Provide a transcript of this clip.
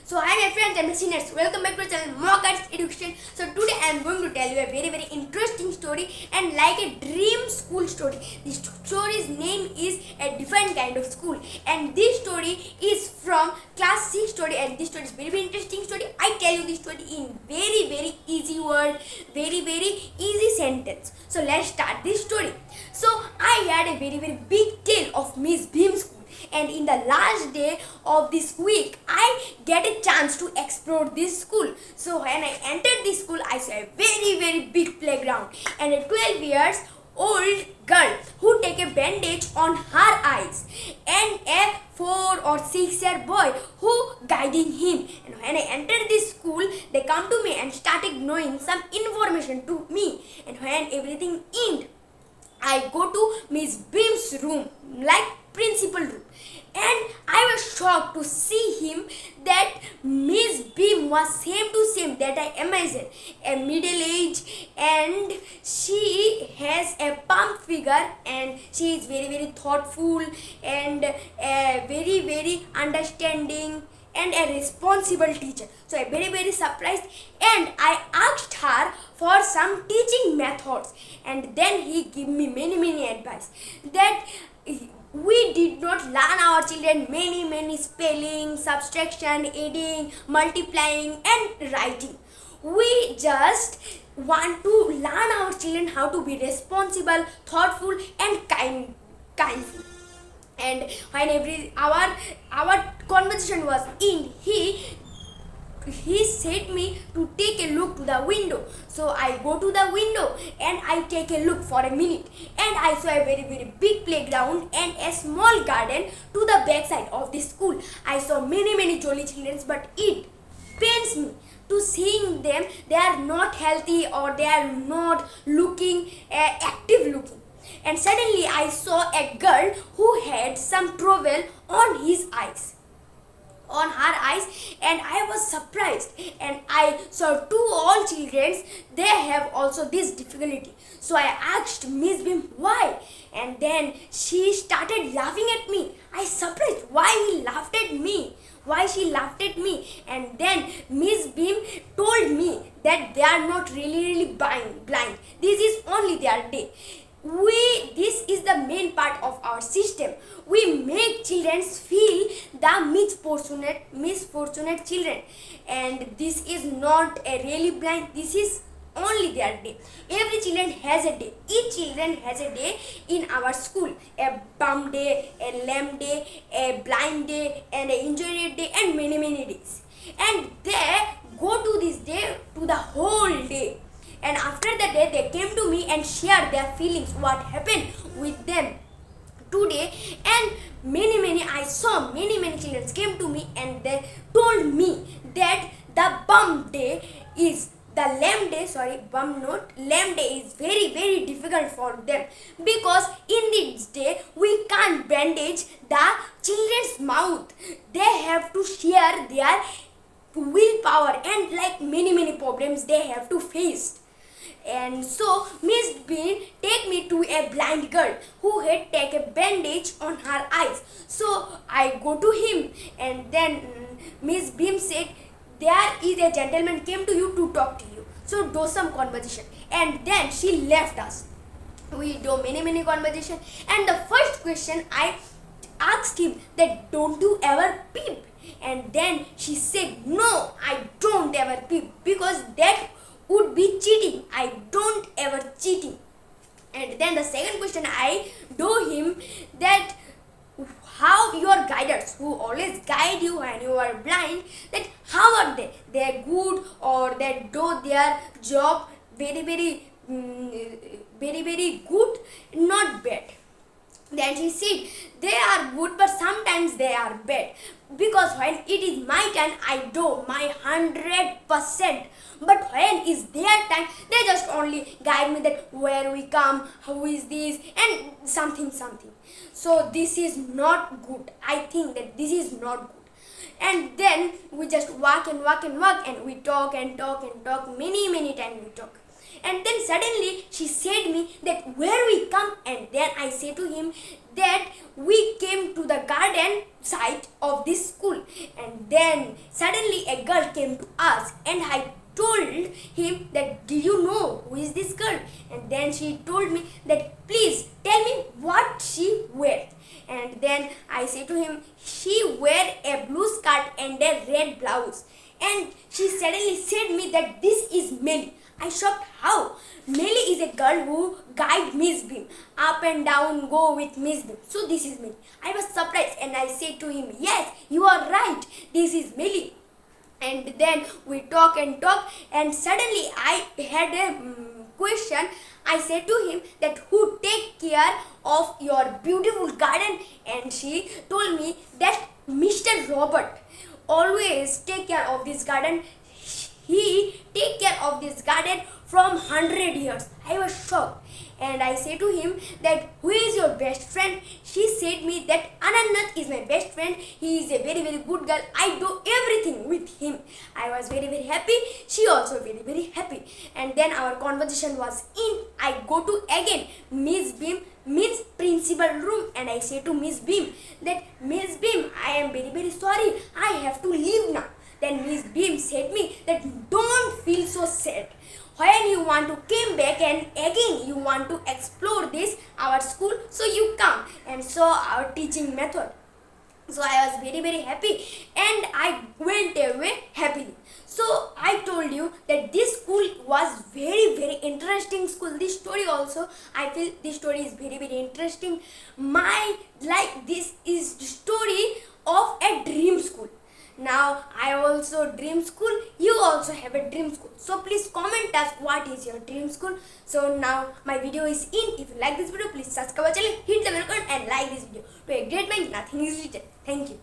So hi my friends and listeners, welcome back to our channel Mock Arts Education. So today I am going to tell you a very interesting story and like a dream school story. This story's name is A Different Kind of School, and this story is from class 6 story, and this story is very interesting story. I tell you this story in very easy word, very easy sentence. So let's start this story. So I had a very big tale of Miss Bhim's school. And in the last day of this week, I get a chance to explore this school. So when I entered this school, I saw a very big playground and a 12 years old girl who take a bandage on her eyes and a 4 or 6 year boy who guiding him. And when I entered this school, they come to me and started knowing some information to me. And when everything ended, I go to Miss Bhim's room, like principal room, and I was shocked to see him that Miss Bhim was same to same that I imagined, a middle age, and she has a plump figure, and she is very thoughtful and very understanding and a responsible teacher. So I very surprised, and I asked her for some teaching methods, and then he gave me many advice that we did not learn our children many spelling, subtraction, adding, multiplying and writing. We just want to learn our children how to be responsible, thoughtful and kindful. And when our conversation was in, he said me to take a look to the window. So I go to the window and I take a look for a minute, and I saw a very big playground and a small garden to the backside of the school. I saw many jolly children, but it pains me to seeing them. They are not healthy or they are not looking active looking. And suddenly I saw a girl who had some trouble on her eyes, and I was surprised, and I saw two old children, they have also this difficulty. So I asked Miss Bhim why, and then she started laughing at me. I surprised why she laughed at me, and then Miss Bhim told me that they are not really blind. This is only their day. This is the main part of our system. We make children feel the misfortunate children, and this is not a really blind. This is only their day. Every children has a day. Each children has a day in our school. A bum day, a lame day, a blind day, and an injured day, and many days. And they go to this day to the whole day. And after the day, they came to me and shared their feelings, what happened with them today. And I saw many children came to me and they told me that the lame day is very difficult for them, because in this day we can't bandage the children's mouth. They have to share their willpower and like many problems they have to face. And so Miss Bhim take me to a blind girl who had take a bandage on her eyes. So I go to him, and then Miss Bhim said, there is a gentleman came to you to talk to you, so do some conversation. And then she left us. We do many conversation, and the first question I asked him that, don't you ever peep? And then she said, no, I don't ever peep, because that would be cheating. I don't ever cheating. And then the second question I do him that, how your guiders who always guide you when you are blind, that how are they? They are good, or they do their job very good, not bad. Then she said, they are good, but sometimes they are bad, because when it is my turn, I do my 100%. But when is their time, they just only guide me that where we come, how is this, and something. So this is not good. I think that this is not good. And then we just walk, and we talk many times we talk. And then suddenly she said me that where we come, and then I say to him that we came to the garden side of this school, and then suddenly a girl came to us, and I told him that, do you know who is this girl? And then she told me that, please tell me what she wear. And then I say to him, she wear a blue skirt and a red blouse. And she suddenly said me that this is Melly. I shocked. How? Melly is a girl who guide Miss Beam up and down, go with Miss Beam. So this is Melly. I was surprised and I said to him, yes, you are right. This is Melly. And then we talk and suddenly I had a question. I said to him that, who take care of your beautiful garden? And she told me that Mr. Robert always take care of this garden. He take care of this garden from 100 years. I was shocked and I say to him that, who is your best friend? She said me that Anannath is my best friend. He is a very good girl. I do everything with him. I was very happy. She also very happy. And then our conversation was in. I go to again Miss Beam means principal room, and I say to Miss Beam that, Miss Beam, I am very sorry. I have to leave now. Then Miss Beam said me that, don't feel so sad. When you want to come back and again you want to explore this our school, so you come and saw our teaching method. So I was very happy and I went away happily. So I told you that this school was very interesting school. This story also, I feel this story is very interesting. This is the story of a dream school. Now I also dream school, you also have a dream school. So please comment us what is your dream school. So now my video is in. If you like this video, please subscribe our channel, hit the bell icon and like this video. To a great mind, nothing is written. Thank you.